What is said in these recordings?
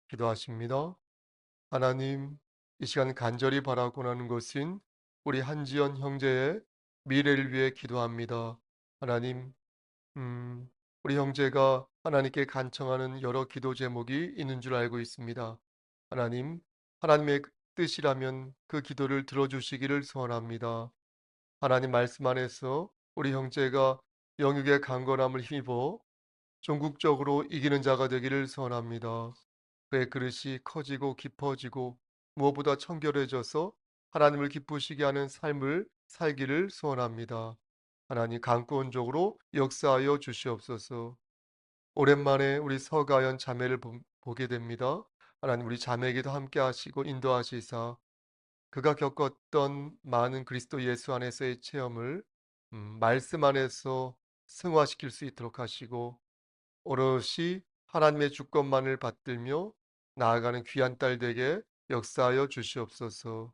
기도하십니다. 하나님, 이 시간 간절히 바라고 하는 것은 우리 한지연 형제의 미래를 위해 기도합니다. 하나님, 우리 형제가 하나님께 간청하는 여러 기도 제목이 있는 줄 알고 있습니다. 하나님, 하나님의 뜻이라면 그 기도를 들어주시기를 소원합니다. 하나님 말씀 안에서 우리 형제가 영육의 강건함을 힘입어 전국적으로 이기는 자가 되기를 소원합니다. 그의 그릇이 커지고 깊어지고 무엇보다 청결해져서 하나님을 기쁘시게 하는 삶을 살기를 소원합니다. 하나님 강권적으로 역사하여 주시옵소서. 오랜만에 우리 서가연 자매를 보게 됩니다. 하나님 우리 자매에게도 함께 하시고 인도하시사 그가 겪었던 많은 그리스도 예수 안에서의 체험을 말씀 안에서 승화시킬 수 있도록 하시고 오롯이 하나님의 주권만을 받들며 나아가는 귀한 딸 되게 역사하여 주시옵소서.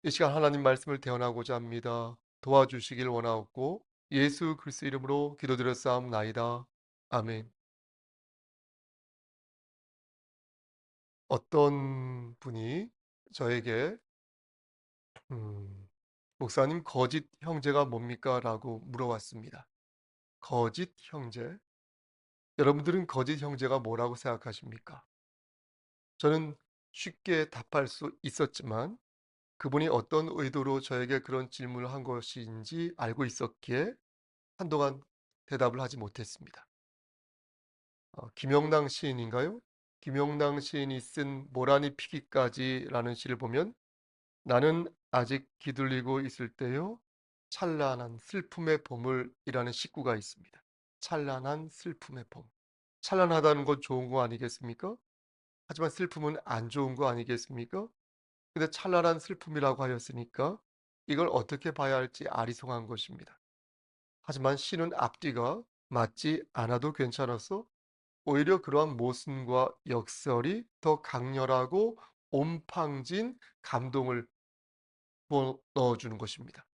이 시간 하나님 말씀을 대언하고자 합니다. 도와주시길 원하옵고 예수 그리스도 이름으로 기도드렸사옵나이다. 아멘. 어떤 분이 저에게 목사님 거짓 형제가 뭡니까? 라고 물어왔습니다. 거짓 형제? 여러분들은 거짓 형제가 뭐라고 생각하십니까? 저는 쉽게 답할 수 있었지만 그분이 어떤 의도로 저에게 그런 질문을 한 것인지 알고 있었기에 한동안 대답을 하지 못했습니다. 김영당 시인인가요? 김영당 시인이 쓴 모라니 피기까지라는 시를 보면 나는 아직 기둘리고 있을 때요 찬란한 슬픔의 봄을이라는 식구가 있습니다. 찬란한 슬픔의 봄. 찬란하다는 건 좋은 거 아니겠습니까? 하지만 슬픔은 안 좋은 거 아니겠습니까? 근데 찬란한 슬픔이라고 하였으니까 이걸 어떻게 봐야 할지 아리송한 것입니다. 하지만 시는 앞뒤가 맞지 않아도 괜찮아서 오히려 그러한 모순과 역설이 더 강렬하고 온팡진 감동을 넣어주는 것입니다.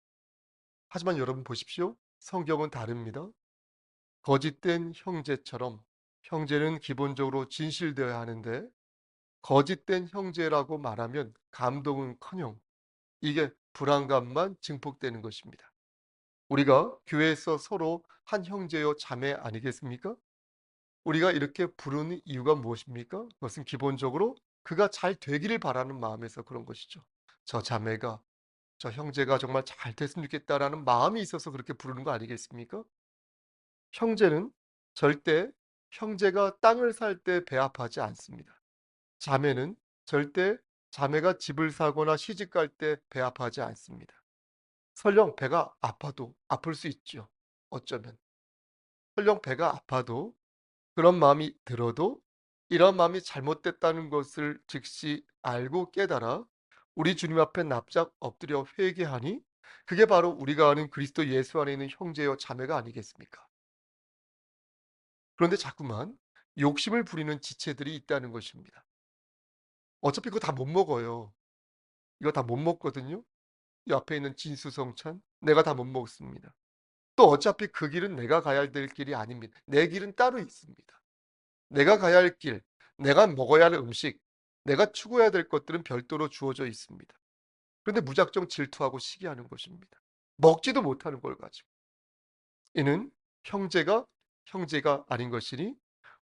하지만 여러분 보십시오. 성경은 다릅니다. 거짓된 형제처럼 형제는 기본적으로 진실되어야 하는데 거짓된 형제라고 말하면 감동은커녕 이게 불안감만 증폭되는 것입니다. 우리가 교회에서 서로 한 형제요 자매 아니겠습니까? 우리가 이렇게 부르는 이유가 무엇입니까? 그것은 기본적으로 그가 잘 되기를 바라는 마음에서 그런 것이죠. 저 자매가, 저 형제가 정말 잘 됐으면 좋겠다라는 마음이 있어서 그렇게 부르는 거 아니겠습니까? 형제는 절대 형제가 땅을 살 때 배합하지 않습니다. 자매는 절대 자매가 집을 사거나 시집갈 때 배합하지 않습니다. 설령 배가 아파도 아플 수 있죠. 어쩌면. 설령 배가 아파도 그런 마음이 들어도 이런 마음이 잘못됐다는 것을 즉시 알고 깨달아 우리 주님 앞에 납작 엎드려 회개하니 그게 바로 우리가 아는 그리스도 예수 안에 있는 형제여 자매가 아니겠습니까? 그런데 자꾸만 욕심을 부리는 지체들이 있다는 것입니다. 어차피 그거 다 못 먹어요. 이거 다 못 먹거든요. 이 앞에 있는 진수성찬 내가 다 못 먹습니다. 또 어차피 그 길은 내가 가야 될 길이 아닙니다. 내 길은 따로 있습니다. 내가 가야 할 길, 내가 먹어야 할 음식, 내가 추구해야 될 것들은 별도로 주어져 있습니다. 그런데 무작정 질투하고 시기하는 것입니다. 먹지도 못하는 걸 가지고. 이는 형제가 아닌 것이니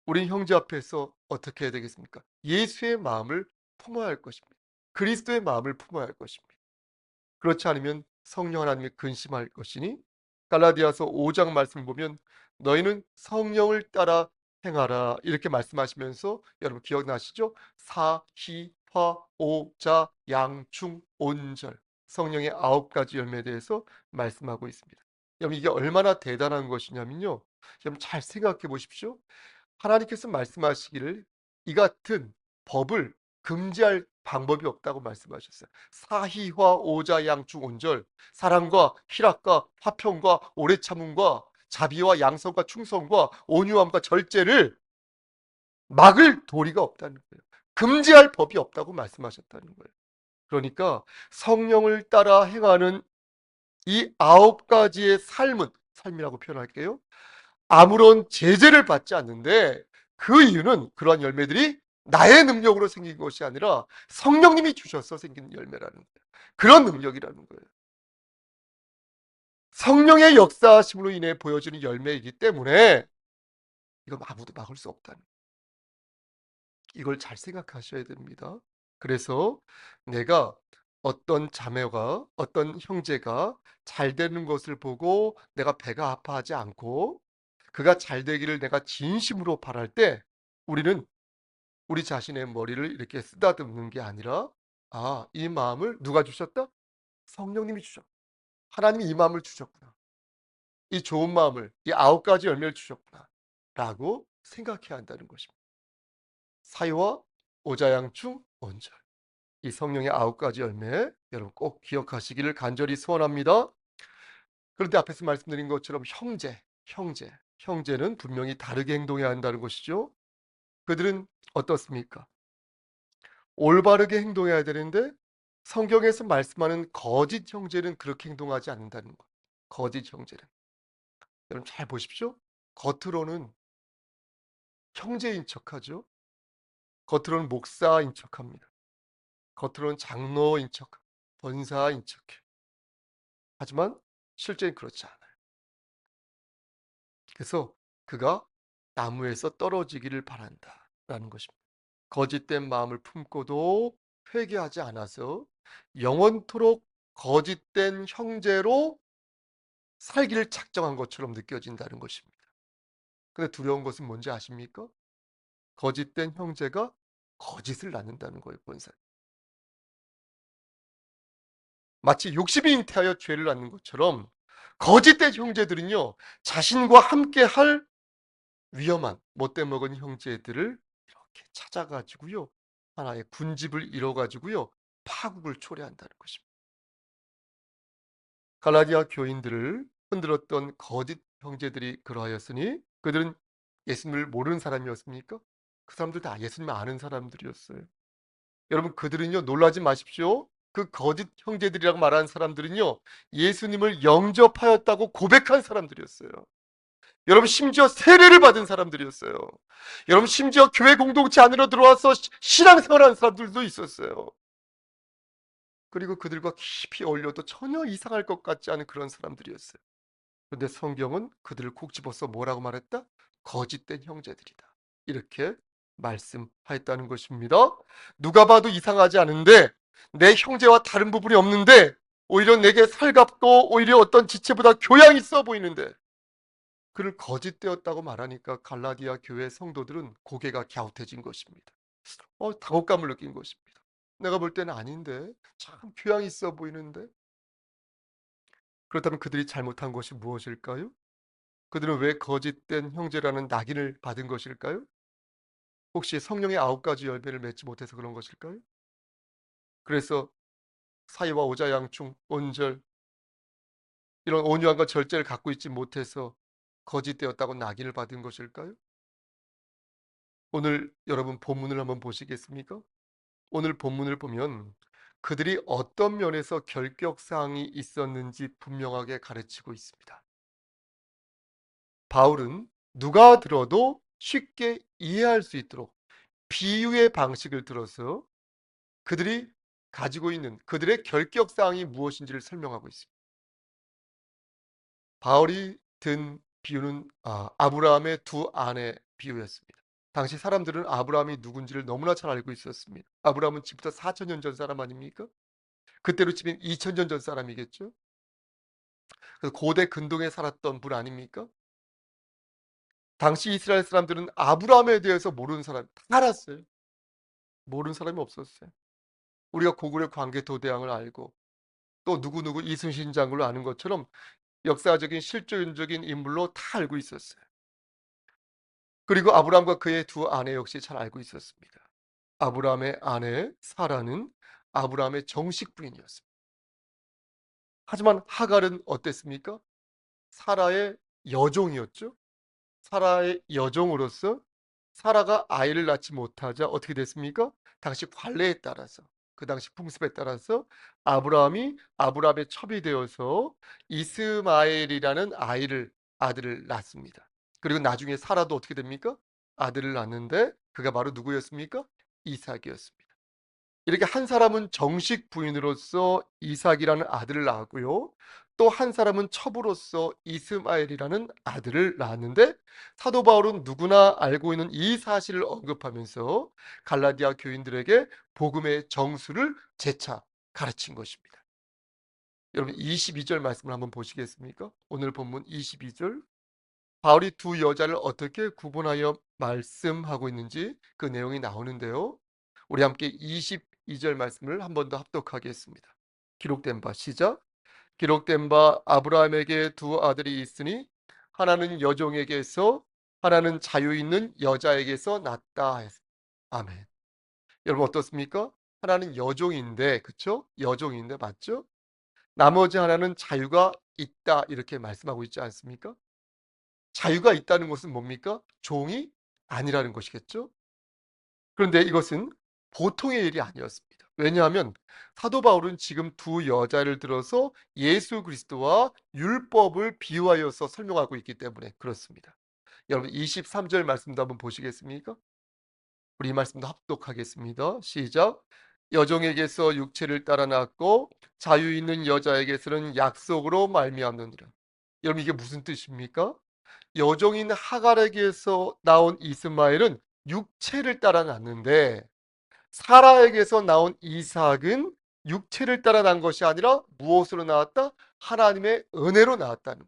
우린 형제 앞에서 어떻게 해야 되겠습니까? 예수의 마음을 품어야 할 것입니다. 그리스도의 마음을 품어야 할 것입니다. 그렇지 않으면 성령 하나님이 근심할 것이니 갈라디아서 5장 말씀을 보면 너희는 성령을 따라 행하라 이렇게 말씀하시면서 여러분 기억나시죠? 사희화오자 양충 온절 성령의 9가지 열매에 대해서 말씀하고 있습니다. 여러분 이게 얼마나 대단한 것이냐면요. 여러분 잘 생각해 보십시오. 하나님께서 말씀하시기를 이 같은 법을 금지할 방법이 없다고 말씀하셨어요. 사희화 오자 양충 온절 사랑과 희락과 화평과 오래 참음과 자비와 양성과 충성과 온유함과 절제를 막을 도리가 없다는 거예요. 금지할 법이 없다고 말씀하셨다는 거예요. 그러니까 성령을 따라 행하는 이 9가지의 삶이라고 표현할게요. 아무런 제재를 받지 않는데 그 이유는 그러한 열매들이 나의 능력으로 생긴 것이 아니라 성령님이 주셔서 생긴 열매라는 거예요. 그런 능력이라는 거예요. 성령의 역사하심으로 인해 보여지는 열매이기 때문에 이건 아무도 막을 수 없다는 거예요. 이걸 잘 생각하셔야 됩니다. 그래서 내가 어떤 자매가 어떤 형제가 잘 되는 것을 보고 내가 배가 아파하지 않고 그가 잘 되기를 내가 진심으로 바랄 때 우리는 우리 자신의 머리를 이렇게 쓰다듬는 게 아니라 이 마음을 누가 주셨다? 성령님이 주셨다. 하나님이 이 마음을 주셨구나. 이 좋은 마음을, 이 9가지 열매를 주셨구나. 라고 생각해야 한다는 것입니다. 사유와 오자양충 온절. 이 성령의 9가지 열매 여러분 꼭 기억하시기를 간절히 소원합니다. 그런데 앞에서 말씀드린 것처럼 형제는 분명히 다르게 행동해야 한다는 것이죠. 그들은 어떻습니까? 올바르게 행동해야 되는데 성경에서 말씀하는 거짓 형제는 그렇게 행동하지 않는다는 것. 거짓 형제는. 여러분 잘 보십시오. 겉으로는 형제인 척하죠. 겉으로는 목사인 척합니다. 겉으로는 장로인 척, 권사인 척해. 하지만 실제는 그렇지 않아요. 그래서 그가 나무에서 떨어지기를 바란다라는 것입니다. 거짓된 마음을 품고도 회개하지 않아서 영원토록 거짓된 형제로 살기를 작정한 것처럼 느껴진다는 것입니다. 근데 두려운 것은 뭔지 아십니까? 거짓된 형제가 거짓을 낳는다는 거예요, 본산. 마치 욕심이 잉태하여 죄를 낳는 것처럼 거짓된 형제들은요, 자신과 함께 할 위험한 못돼 먹은 형제들을 이렇게 찾아가지고요, 하나의 군집을 이뤄가지고요, 파국을 초래한다는 것입니다. 갈라디아 교인들을 흔들었던 거짓 형제들이 그러하였으니 그들은 예수님을 모르는 사람이었습니까? 그 사람들 다 예수님을 아는 사람들이었어요. 여러분 그들은요 놀라지 마십시오. 그 거짓 형제들이라고 말하는 사람들은요 예수님을 영접하였다고 고백한 사람들이었어요. 여러분 심지어 세례를 받은 사람들이었어요. 여러분 심지어 교회 공동체 안으로 들어와서 신앙생활하는 사람들도 있었어요. 그리고 그들과 깊이 어울려도 전혀 이상할 것 같지 않은 그런 사람들이었어요. 그런데 성경은 그들을 콕 집어서 뭐라고 말했다? 거짓된 형제들이다. 이렇게 말씀하였다는 것입니다. 누가 봐도 이상하지 않은데 내 형제와 다른 부분이 없는데 오히려 내게 살갑고 오히려 어떤 지체보다 교양이 있어 보이는데 그를 거짓되었다고 말하니까 갈라디아 교회 성도들은 고개가 갸웃해진 것입니다. 당혹감을 느낀 것입니다. 내가 볼 때는 아닌데 참 교양이 있어 보이는데 그렇다면 그들이 잘못한 것이 무엇일까요? 그들은 왜 거짓된 형제라는 낙인을 받은 것일까요? 혹시 성령의 9가지 열매를 맺지 못해서 그런 것일까요? 그래서 사이와 오자양충, 온절 이런 온유함과 절제를 갖고 있지 못해서 거짓되었다고 낙인을 받은 것일까요? 오늘 여러분 본문을 한번 보시겠습니까? 오늘 본문을 보면 그들이 어떤 면에서 결격사항이 있었는지 분명하게 가르치고 있습니다. 바울은 누가 들어도 쉽게 이해할 수 있도록 비유의 방식을 들어서 그들이 가지고 있는 그들의 결격사항이 무엇인지를 설명하고 있습니다. 바울이 든 비유는 아브라함의 두 아내 비유였습니다. 당시 사람들은 아브라함이 누군지를 너무나 잘 알고 있었습니다. 아브라함은 지금부터 4,000년 전 사람 아닙니까? 그때로 치면 2,000년 전 사람이겠죠? 그래서 고대 근동에 살았던 분 아닙니까? 당시 이스라엘 사람들은 아브라함에 대해서 모르는 사람이 다 알았어요. 모르는 사람이 없었어요. 우리가 고구려 광개토대왕을 알고 또 누구누구 이순신 장군을 아는 것처럼 역사적인 실존적인 인물로 다 알고 있었어요. 그리고 아브라함과 그의 두 아내 역시 잘 알고 있었습니다. 아브라함의 아내 사라는 아브라함의 정식 부인이었습니다. 하지만 하갈은 어땠습니까? 사라의 여종이었죠. 사라의 여종으로서 사라가 아이를 낳지 못하자 어떻게 됐습니까? 당시 관례에 따라서 그 당시 풍습에 따라서 아브라함의 첩이 되어서 이스마엘이라는 아들을 낳습니다. 그리고 나중에 사라도 어떻게 됩니까? 아들을 낳는데 그가 바로 누구였습니까? 이삭이었습니다. 이렇게 한 사람은 정식 부인으로서 이삭이라는 아들을 낳았고요. 또 한 사람은 첩으로서 이스마엘이라는 아들을 낳았는데 사도 바울은 누구나 알고 있는 이 사실을 언급하면서 갈라디아 교인들에게 복음의 정수를 재차 가르친 것입니다. 여러분 22절 말씀을 한번 보시겠습니까? 오늘 본문 22절. 바울이 두 여자를 어떻게 구분하여 말씀하고 있는지 그 내용이 나오는데요. 우리 함께 22절 말씀을 한 번 더 합독하겠습니다. 기록된 바 시작. 기록된 바 아브라함에게 두 아들이 있으니 하나는 여종에게서 하나는 자유 있는 여자에게서 났다. 아멘. 여러분 어떻습니까? 하나는 여종인데 그쵸? 여종인데 맞죠? 나머지 하나는 자유가 있다 이렇게 말씀하고 있지 않습니까? 자유가 있다는 것은 뭡니까? 종이 아니라는 것이겠죠? 그런데 이것은 보통의 일이 아니었습니다. 왜냐하면 사도 바울은 지금 두 여자를 들어서 예수 그리스도와 율법을 비유하여서 설명하고 있기 때문에 그렇습니다. 여러분 23절 말씀도 한번 보시겠습니까? 우리 이 말씀도 합독하겠습니다. 시작. 여종에게서 육체를 따라 낳았고 자유 있는 여자에게서는 약속으로 말미암느니라. 여러분 이게 무슨 뜻입니까? 여종인 하갈에게서 나온 이스마엘은 육체를 따라 낳는데 사라에게서 나온 이삭은 육체를 따라 난 것이 아니라 무엇으로 나왔다? 하나님의 은혜로 나왔다는 것.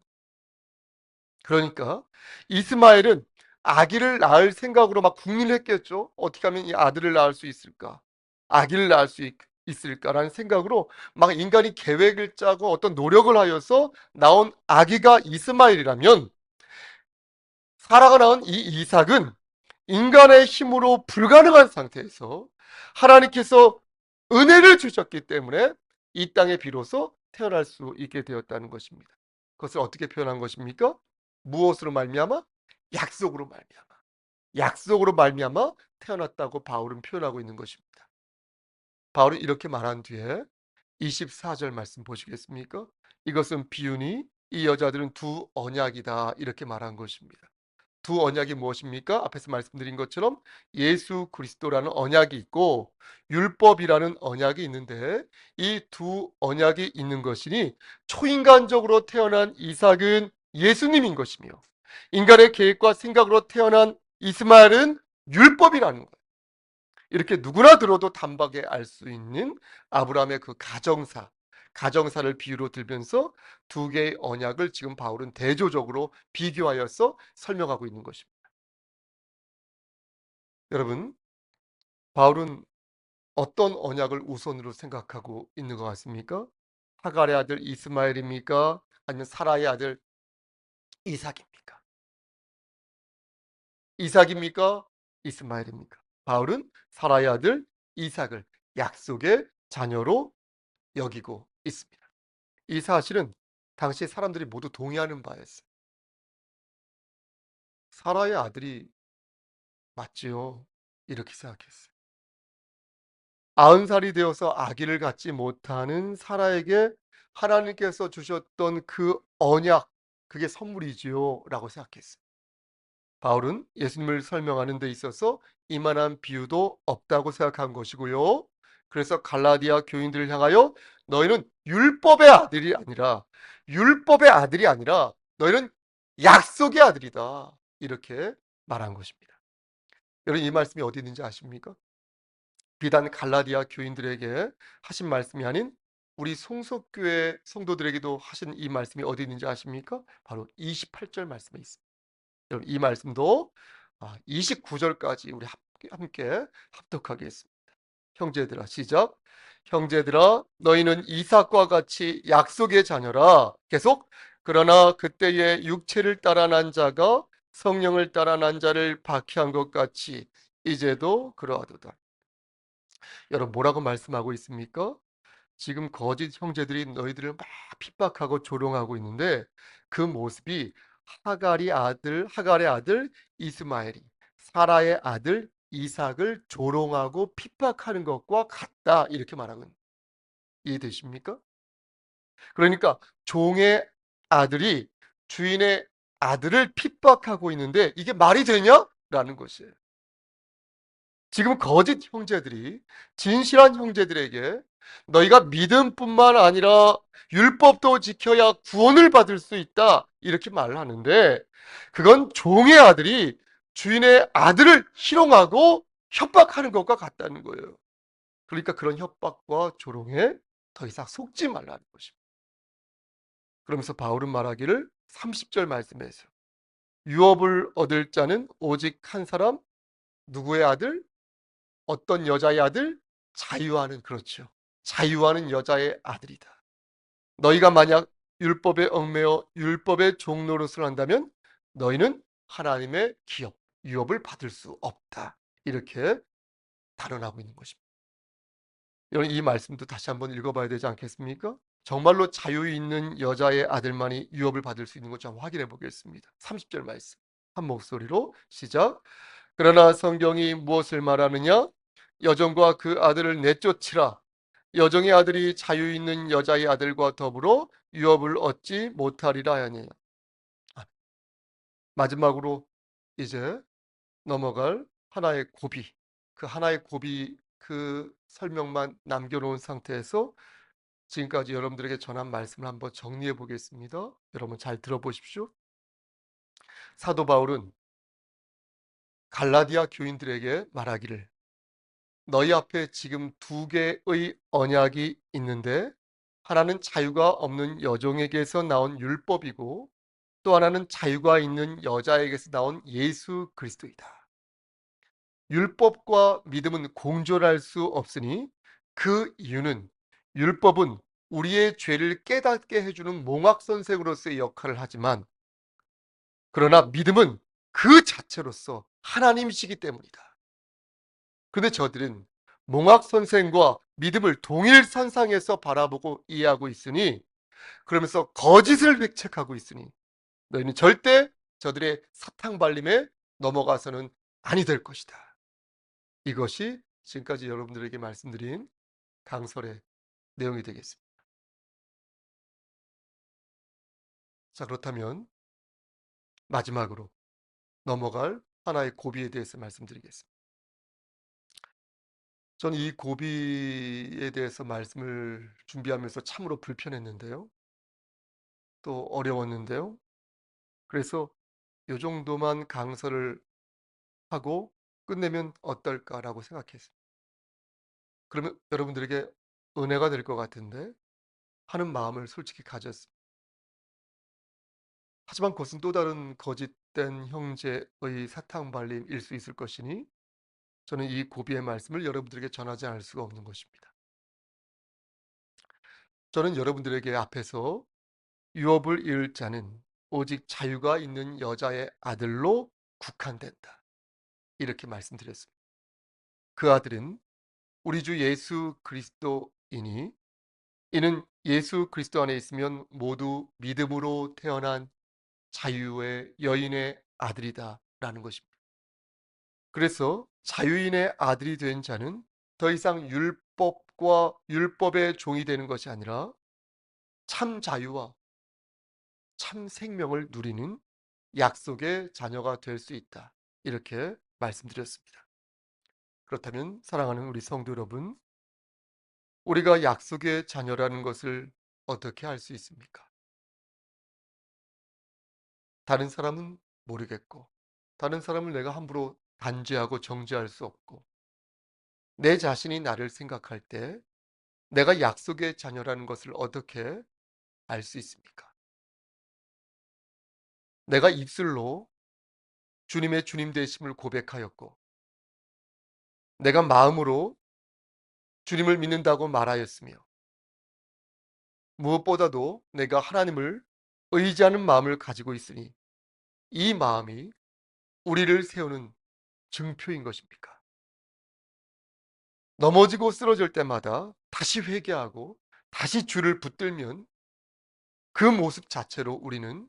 그러니까 이스마엘은 아기를 낳을 생각으로 막 궁리를 했겠죠. 어떻게 하면 이 아들을 낳을 수 있을까? 아기를 낳을 수 있을까라는 생각으로 막 인간이 계획을 짜고 어떤 노력을 하여서 나온 아기가 이스마엘이라면 사라가 낳은 이 이삭은 인간의 힘으로 불가능한 상태에서 하나님께서 은혜를 주셨기 때문에 이 땅에 비로소 태어날 수 있게 되었다는 것입니다. 그것을 어떻게 표현한 것입니까? 무엇으로 말미암아? 약속으로 말미암아. 약속으로 말미암아 태어났다고 바울은 표현하고 있는 것입니다. 바울은 이렇게 말한 뒤에 24절 말씀 보시겠습니까? 이것은 비유니 이 여자들은 두 언약이다 이렇게 말한 것입니다. 두 언약이 무엇입니까? 앞에서 말씀드린 것처럼 예수 그리스도라는 언약이 있고 율법이라는 언약이 있는데 이 두 언약이 있는 것이니 초인간적으로 태어난 이삭은 예수님인 것이며 인간의 계획과 생각으로 태어난 이스마엘은 율법이라는 거예요. 이렇게 누구나 들어도 단박에 알 수 있는 아브라함의 그 가정사를 비유로 들면서 두 개의 언약을 지금 바울은 대조적으로 비교하여서 설명하고 있는 것입니다. 여러분, 바울은 어떤 언약을 우선으로 생각하고 있는 것 같습니까? 하갈의 아들 이스마엘입니까? 아니면 사라의 아들 이삭입니까? 이삭입니까? 이스마엘입니까? 바울은 사라의 아들 이삭을 약속의 자녀로 여기고 있습니다. 이 사실은 당시 사람들이 모두 동의하는 바였어요. 사라의 아들이 맞지요. 이렇게 생각했어요. 90살이 되어서 아기를 갖지 못하는 사라에게 하나님께서 주셨던 그 언약, 그게 선물이지요. 라고 생각했어요. 바울은 예수님을 설명하는 데 있어서 이만한 비유도 없다고 생각한 것이고요. 그래서 갈라디아 교인들을 향하여 너희는 율법의 아들이 아니라 너희는 약속의 아들이다. 이렇게 말한 것입니다. 여러분 이 말씀이 어디 있는지 아십니까? 비단 갈라디아 교인들에게 하신 말씀이 아닌 우리 송석교회 성도들에게도 하신 이 말씀이 어디 있는지 아십니까? 바로 28절 말씀에 있습니다. 여러분 이 말씀도 29절까지 우리 함께 합독하겠습니다. 형제들아 시작. 형제들아 너희는 이삭과 같이 약속의 자녀라. 계속 그러나 그때의 육체를 따라 난 자가 성령을 따라 난 자를 박해한 것 같이 이제도 그러하도다. 여러분 뭐라고 말씀하고 있습니까? 지금 거짓 형제들이 너희들을 막 핍박하고 조롱하고 있는데 그 모습이 하갈의 아들 이스마엘이 사라의 아들 이삭을 조롱하고 핍박하는 것과 같다 이렇게 말하고 있는 거예요. 이해되십니까? 그러니까 종의 아들이 주인의 아들을 핍박하고 있는데 이게 말이 되냐? 것이에요. 지금 거짓 형제들이 진실한 형제들에게 너희가 믿음뿐만 아니라 율법도 지켜야 구원을 받을 수 있다 이렇게 말을 하는데, 그건 종의 아들이 주인의 아들을 희롱하고 협박하는 것과 같다는 거예요. 그러니까 그런 협박과 조롱에 더 이상 속지 말라는 것입니다. 그러면서 바울은 말하기를 30절 말씀에서 유업을 얻을 자는 오직 한 사람, 누구의 아들? 어떤 여자의 아들? 자유하는, 그렇죠. 자유하는 여자의 아들이다. 너희가 만약 율법에 얽매여 율법의 종노릇을 한다면 너희는 하나님의 기업, 유업을 받을 수 없다. 이렇게 단언하고 있는 것입니다. 여러분, 이 말씀도 다시 한번 읽어봐야 되지 않겠습니까? 정말로 자유 있는 여자의 아들만이 유업을 받을 수 있는 것 좀 확인해 보겠습니다. 30절 말씀 한 목소리로 시작. 그러나 성경이 무엇을 말하느냐? 여종과 그 아들을 내쫓으라. 여종의 아들이 자유 있는 여자의 아들과 더불어 유업을 얻지 못하리라 하니. 마지막으로 이제 넘어갈 하나의 고비, 그 하나의 고비, 그 설명만 남겨놓은 상태에서 지금까지 여러분들에게 전한 말씀을 한번 정리해 보겠습니다. 여러분 잘 들어보십시오. 사도 바울은 갈라디아 교인들에게 말하기를, 너희 앞에 지금 두 개의 언약이 있는데 하나는 자유가 없는 여종에게서 나온 율법이고 또 하나는 자유가 있는 여자에게서 나온 예수 그리스도이다. 율법과 믿음은 공존할 수 없으니 그 이유는 율법은 우리의 죄를 깨닫게 해주는 몽학 선생으로서의 역할을 하지만, 그러나 믿음은 그 자체로서 하나님이시기 때문이다. 그런데 저들은 몽학 선생과 믿음을 동일 선상에서 바라보고 이해하고 있으니, 그러면서 거짓을 획책하고 있으니 너희는 절대 저들의 사탕 발림에 넘어가서는 아니 될 것이다. 이것이 지금까지 여러분들에게 말씀드린 강설의 내용이 되겠습니다. 자, 그렇다면 마지막으로 넘어갈 하나의 고비에 대해서 말씀드리겠습니다. 저는 이 고비에 대해서 말씀을 준비하면서 참으로 불편했는데요. 또 어려웠는데요. 그래서 이 정도만 강설을 하고 끝내면 어떨까라고 생각했습니다. 그러면 여러분들에게 은혜가 될 것 같은데 하는 마음을 솔직히 가졌습니다. 하지만 그것은 또 다른 거짓된 형제의 사탕 발림일 수 있을 것이니 저는 이 고비의 말씀을 여러분들에게 전하지 않을 수가 없는 것입니다. 저는 여러분들에게 앞에서 유업을 이을 자는 오직 자유가 있는 여자의 아들로 국한된다, 이렇게 말씀드렸습니다. 그 아들은 우리 주 예수 그리스도이니 이는 예수 그리스도 안에 있으면 모두 믿음으로 태어난 자유의 여인의 아들이다 라는 것입니다. 그래서 자유인의 아들이 된 자는 더 이상 율법과 율법의 종이 되는 것이 아니라 참 자유와 참 생명을 누리는 약속의 자녀가 될 수 있다, 이렇게 말씀드렸습니다. 그렇다면 사랑하는 우리 성도 여러분, 우리가 약속의 자녀라는 것을 어떻게 알 수 있습니까? 다른 사람은 모르겠고 다른 사람을 내가 함부로 단죄하고 정죄할 수 없고, 내 자신이 나를 생각할 때 내가 약속의 자녀라는 것을 어떻게 알 수 있습니까? 내가 입술로 주님의 주님 되심을 고백하였고 내가 마음으로 주님을 믿는다고 말하였으며 무엇보다도 내가 하나님을 의지하는 마음을 가지고 있으니 이 마음이 우리를 세우는 증표인 것입니까? 넘어지고 쓰러질 때마다 다시 회개하고 다시 주를 붙들면 그 모습 자체로 우리는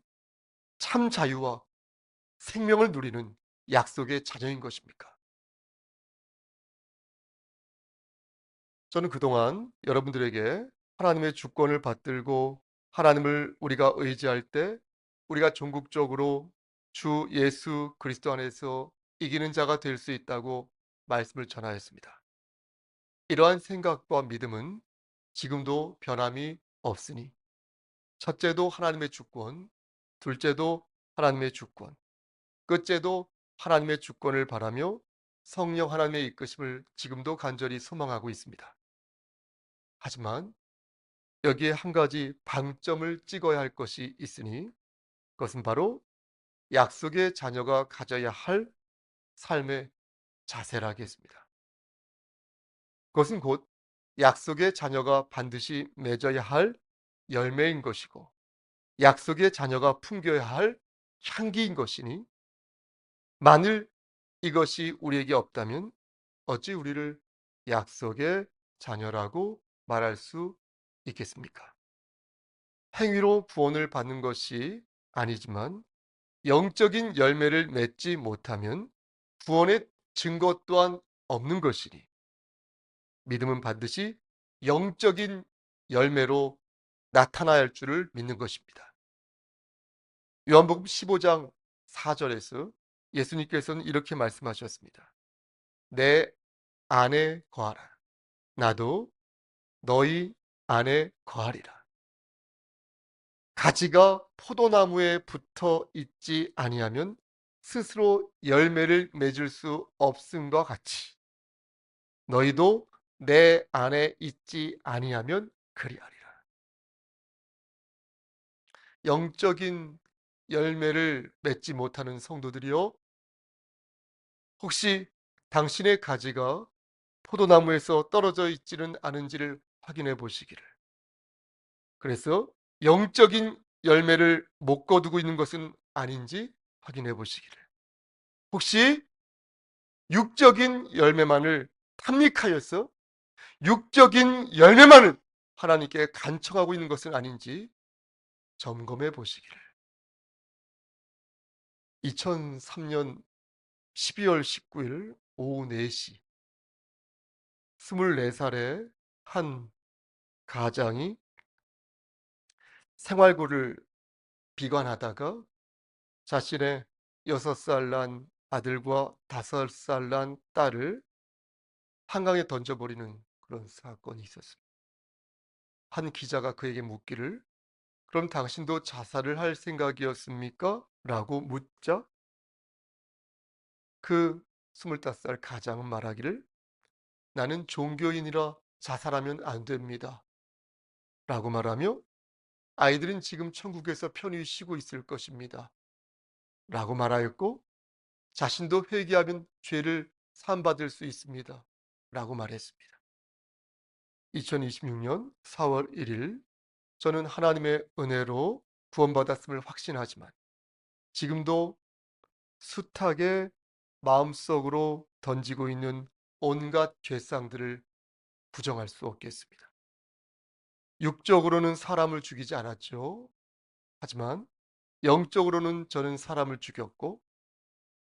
참 자유와 생명을 누리는 약속의 자녀인 것입니까? 저는 그동안 여러분들에게 하나님의 주권을 받들고 하나님을 우리가 의지할 때 우리가 전국적으로 주 예수 그리스도 안에서 이기는 자가 될 수 있다고 말씀을 전하였습니다. 이러한 생각과 믿음은 지금도 변함이 없으니 첫째도 하나님의 주권, 둘째도 하나님의 주권, 끝째도 하나님의 주권을 바라며 성령 하나님의 이끄심을 지금도 간절히 소망하고 있습니다. 하지만 여기에 한 가지 방점을 찍어야 할 것이 있으니 그것은 바로 약속의 자녀가 가져야 할 삶의 자세라겠습니다. 그것은 곧 약속의 자녀가 반드시 맺어야 할 열매인 것이고 약속의 자녀가 풍겨야 할 향기인 것이니 만일 이것이 우리에게 없다면 어찌 우리를 약속의 자녀라고 말할 수 있겠습니까? 행위로 구원을 받는 것이 아니지만 영적인 열매를 맺지 못하면 구원의 증거 또한 없는 것이니 믿음은 반드시 영적인 열매로 나타나야 할 줄을 믿는 것입니다. 요한복음 15장 4절에서 예수님께서는 이렇게 말씀하셨습니다. 내 안에 거하라. 나도 너희 안에 거하리라. 가지가 포도나무에 붙어 있지 아니하면 스스로 열매를 맺을 수 없음과 같이 너희도 내 안에 있지 아니하면 그리하리라. 영적인 열매를 맺지 못하는 성도들이요, 혹시 당신의 가지가 포도나무에서 떨어져 있지는 않은지를 확인해 보시기를. 그래서 영적인 열매를 못 거두고 있는 것은 아닌지 확인해 보시기를. 혹시 육적인 열매만을 탐닉하여서 육적인 열매만을 하나님께 간청하고 있는 것은 아닌지 점검해 보시기를. 2003년 12월 19일 오후 4시 24살의 한 가장이 생활고를 비관하다가 자신의 6살 난 아들과 5살 난 딸을 한강에 던져버리는 그런 사건이 있었습니다. 한 기자가 그에게 묻기를 그럼 당신도 자살을 할 생각이었습니까? 라고 묻자 그 25살 가장은 말하기를 나는 종교인이라 자살하면 안 됩니다. 라고 말하며 아이들은 지금 천국에서 편히 쉬고 있을 것입니다. 라고 말하였고 자신도 회개하면 죄를 사함받을 수 있습니다. 라고 말했습니다. 2026년 4월 1일 저는 하나님의 은혜로 구원받았음을 확신하지만 지금도 숱하게 마음속으로 던지고 있는 온갖 죄상들을 부정할 수 없겠습니다. 육적으로는 사람을 죽이지 않았죠. 하지만 영적으로는 저는 사람을 죽였고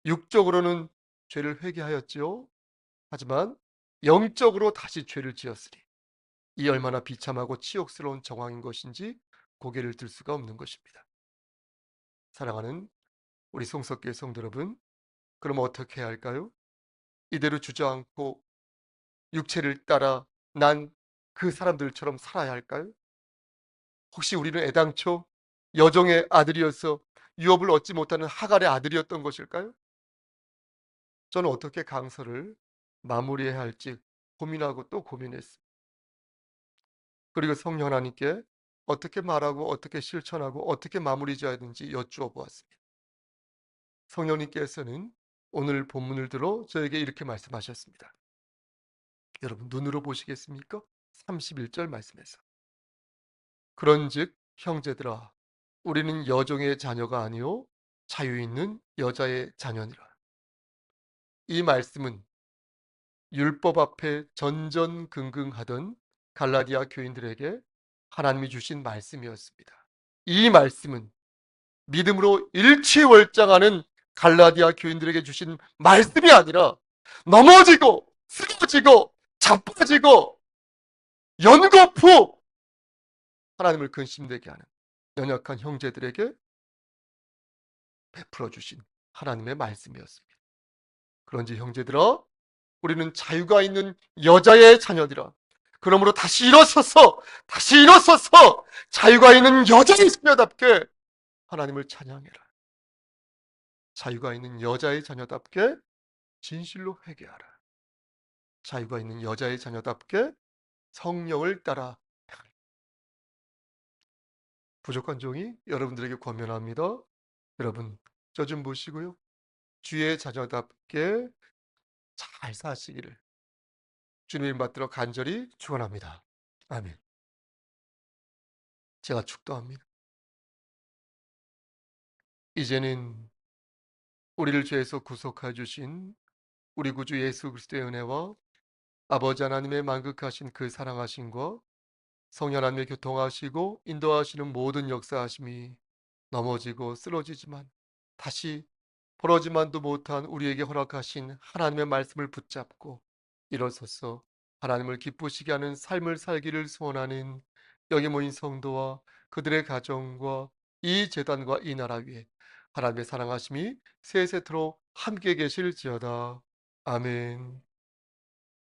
육적으로는 죄를 회개하였죠. 하지만 영적으로 다시 죄를 지었으니 이 얼마나 비참하고 치욕스러운 정황인 것인지 고개를 들 수가 없는 것입니다. 사랑하는 우리 송석교회 성도 여러분, 그럼 어떻게 해야 할까요? 이대로 주저앉고 육체를 따라 난 그 사람들처럼 살아야 할까요? 혹시 우리는 애당초 여종의 아들이어서 유업을 얻지 못하는 하갈의 아들이었던 것일까요? 저는 어떻게 강서를 마무리해야 할지 고민하고 또 고민했습니다. 그리고 성령 하나님께 어떻게 말하고 어떻게 실천하고 어떻게 마무리 지어야 하는지 여쭈어 보았습니다. 성령님께서는 오늘 본문을 들어 저에게 이렇게 말씀하셨습니다. 여러분 눈으로 보시겠습니까? 31절 말씀에서 그런즉 형제들아 우리는 여종의 자녀가 아니요 자유 있는 여자의 자녀니라. 이 말씀은 율법 앞에 전전긍긍하던 갈라디아 교인들에게 하나님이 주신 말씀이었습니다. 이 말씀은 믿음으로 일취월장하는 갈라디아 교인들에게 주신 말씀이 아니라 넘어지고 쓰러지고 자빠지고 연거푸 하나님을 근심되게 하는 연약한 형제들에게 베풀어 주신 하나님의 말씀이었습니다. 그런지 형제들아, 우리는 자유가 있는 여자의 자녀들아. 그러므로 다시 일어서서 자유가 있는 여자의 자녀답게 하나님을 찬양해라. 자유가 있는 여자의 자녀답게 진실로 회개하라. 자유가 있는 여자의 자녀답게 성령을 따라. 부족한 종이 여러분들에게 권면합니다. 여러분, 저 좀 보시고요. 주의 자녀답게 잘 사시기를 주님 받들어 간절히 축원합니다. 아멘. 제가 축도합니다. 이제는 우리를 죄에서 구속해 주신 우리 구주 예수 그리스도의 은혜와 아버지 하나님의 만극하신 그 사랑하심과 성령 하나님의 교통하시고 인도하시는 모든 역사하심이 넘어지고 쓰러지지만 다시 벌어지만도 못한 우리에게 허락하신 하나님의 말씀을 붙잡고 일어서서 하나님을 기쁘시게 하는 삶을 살기를 소원하는 여기 모인 성도와 그들의 가정과 이 재단과 이 나라 위에 하나님의 사랑하심이 세세토록 함께 계실지어다. 아멘.